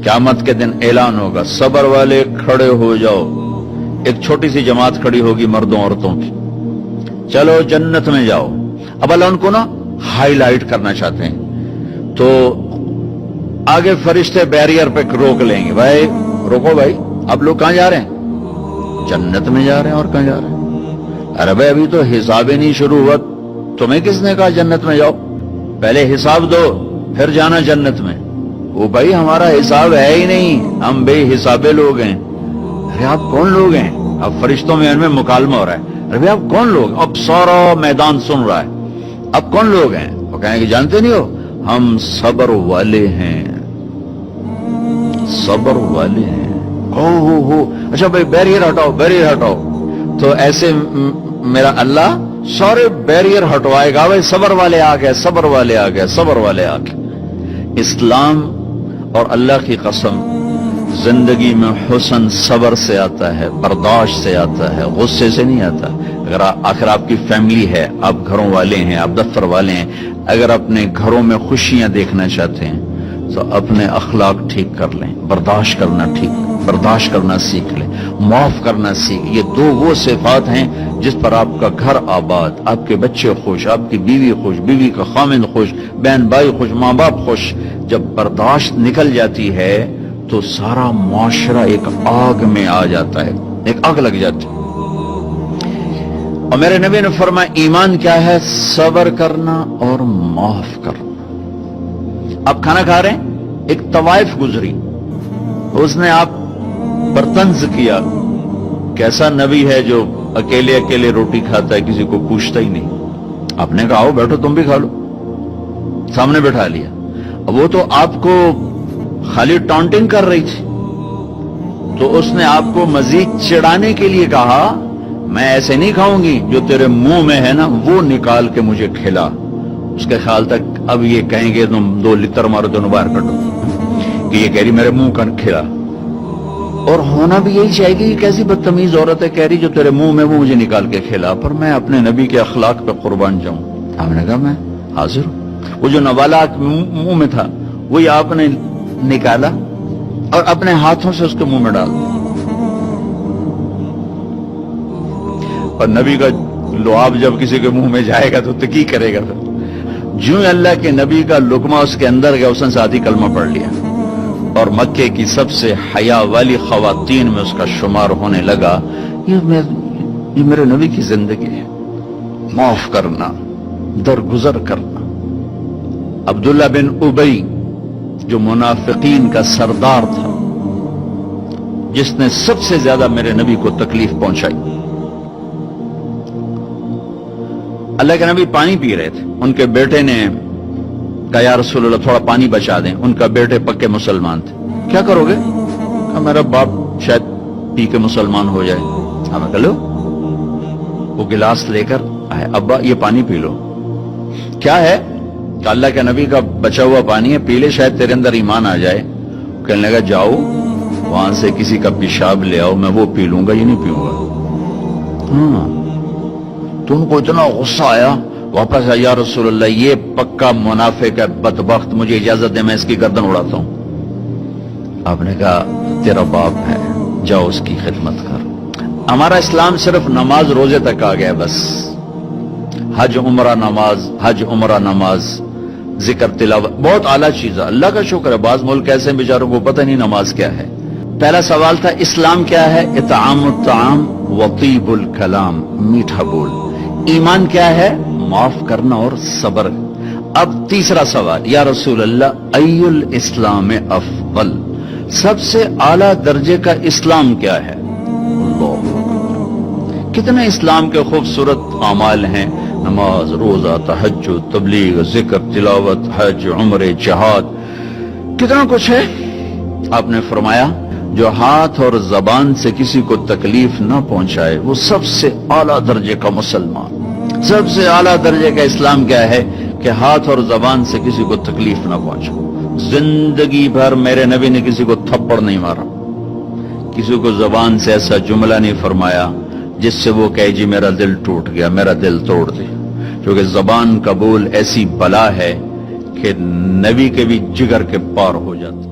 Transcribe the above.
क़यामत के दिन ऐलान होगा, सब्र वाले खड़े हो जाओ। एक छोटी सी जमात खड़ी होगी मर्दों औरतों की, चलो जन्नत में जाओ। अब अल्लाह उनको ना हाईलाइट करना चाहते हैं, तो आगे फरिश्ते बैरियर पे रोक लेंगे, भाई रोको भाई, आप लोग कहां जा रहे हैं? जन्नत में जा रहे हैं। और कहां जा रहे हैं? अरे भाई अभी तो हिसाब ही नहीं शुरू हुआ, तुम्हें किसने कहा जन्नत में जाओ? पहले हिसाब दो फिर जाना जन्नत में। वो भाई हमारा हिसाब है ही नहीं, हम बेहिसाबे लोग हैं। अरे आप कौन लोग हैं? अब फरिश्तों में इनमें मुकालमा हो रहा है, अरे भाई आप कौन लोग? अब सारा मैदान सुन रहा है, अब कौन लोग हैं? वो कहेंगे जानते नहीं हो, हम सब्र वाले हैं, सब्र वाले हैं। हो अच्छा भाई बैरियर हटाओ, बैरियर हटाओ। तो ऐसे मेरा अल्लाह सारे बैरियर हटवाएगा, भाई सब्र वाले आ गए, सब्र वाले आ गए, सब्र वाले आ गए। इस्लाम और अल्लाह की कसम, जिंदगी में हुस्न सब्र से आता है, बर्दाश्त से आता है, गुस्से से नहीं आता। अगर आखिर आपकी फैमिली है, आप घरों वाले हैं, आप दफ्तर वाले हैं, अगर अपने घरों में खुशियां देखना चाहते हैं तो अपने अखलाक ठीक कर लें, बर्दाश्त करना सीख लें, माफ करना सीख। ये दो वो सिफात हैं जिस पर आपका घर आबाद, आपके बच्चे खुश, आपकी बीवी खुश, बीवी का खामिद खुश, बहन भाई खुश, माँ बाप खुश। जब बर्दाश्त निकल जाती है तो सारा मुआशरा एक आग में आ जाता है, एक आग लग जाती है। और मेरे नबी ने फरमाया ईमान क्या है? सब्र करना और माफ करना। आप खाना खा रहे हैं, एक तवाइफ गुजरी, उसने आप पर तंज किया, कैसा नबी है जो अकेले अकेले रोटी खाता है, किसी को पूछता ही नहीं। आपने कहा आओ बैठो तुम भी खा लो, सामने बैठा लिया। अब वो तो आपको खाली टॉन्टिंग कर रही थी, तो उसने आपको मजीद चिढ़ाने के लिए कहा मैं ऐसे नहीं खाऊंगी, जो तेरे मुंह में है ना वो निकाल के मुझे खिला। उसके ख्याल तक अब ये कहेंगे तुम 2 लितर मारो दोनों बाहर कटो, कि ये कह रही मेरे मुंह का खिला। और होना भी यही चाहेगी कि कैसी बदतमीज औरत है, कह रही जो तेरे मुंह में वो मुझे निकाल के खिला। पर मैं अपने नबी के अखलाक पे कुर्बान जाऊं। हमने कहा मैं हाजिर हूं। वो जो नवाला मुंह में था वही आपने निकाला और अपने हाथों से उसके मुंह में डाल दिया। और नबी का लुआब जब किसी के मुंह में जाएगा तो की करेगा? फिर जो अल्लाह के नबी का लुकमा उसके अंदर गया, उसने साथ ही कलमा पढ़ लिया और मक्के की सबसे हया वाली खवातीन में उसका शुमार होने लगा। ये मेरे नबी की जिंदगी है, माफ करना, दरगुजर करना। अब्दुल्ला बिन उबई जो मुनाफिकीन का सरदार था, जिसने सबसे ज्यादा मेरे नबी को तकलीफ पहुंचाई। अल्लाह के नबी पानी पी रहे थे, उनके बेटे ने कहा या रसूल अल्लाह थोड़ा पानी बचा दें। उनका बेटे पक्के मुसलमान थे। क्या करोगे? कहा मेरा बाप शायद पी के मुसलमान हो जाए। हमें कह लो, वो गिलास लेकर आए, अब्बा ये पानी पी लो। क्या है? कि अल्लाह के नबी का बचा हुआ पानी है, पी ले, शायद तेरे अंदर ईमान आ जाए। कहने लगा जाओ वहां से किसी का पेशाब ले आओ, मैं वो पी लूंगा, ये नहीं पीऊंगा। तुमको इतना गुस्सा आया, वापस आया, या रसूल अल्लाह ये पक्का मुनाफिक है, बदबख्त, मुझे इजाजत दे मैं इसकी गर्दन उड़ाता हूं। आपने कहा तेरा बाप है, जाओ उसकी खिदमत कर। हमारा इस्लाम सिर्फ नमाज रोजे तक आ गया, बस हज उमरा नमाज, हज उमरा नमाज, जिक्र तिलावत, बहुत आला चीज है, अल्लाह का शुक्र है। बाज मुल्क ऐसे बेचारों को पता नहीं नमाज क्या है। पहला सवाल था इस्लाम क्या है? इतामुत ताम व तीबुल कलाम, मीठा बोल। ईमान क्या है? माफ करना और सब्र। अब तीसरा सवाल, या रसूल अल्लाह अय्युल इस्लाम अफजल, सबसे आला दर्जे का इस्लाम क्या है? कितने इस्लाम के खूबसूरत अमाल हैं, नमाज, रोजा, तहज्जुद, तबलीग, जिक्र, तिलावत, हज, उम्रे, जिहाद, कितना कुछ है। आपने फरमाया जो हाथ और जबान से किसी को तकलीफ न पहुंचाए वो सबसे आला दर्जे का मुसलमान। सबसे आला दर्जे का इस्लाम क्या है? कि हाथ और जबान से किसी को तकलीफ न पहुंचाए। जिंदगी भर मेरे नबी ने किसी को थप्पड़ नहीं मारा, किसी को जबान से ऐसा जुमला नहीं फरमाया जिससे वो कहे जी मेरा दिल टूट गया, मेरा दिल तोड़ दे। क्योंकि जबान का बोल ऐसी बला है कि नबी के भी जिगर के पार हो जाता।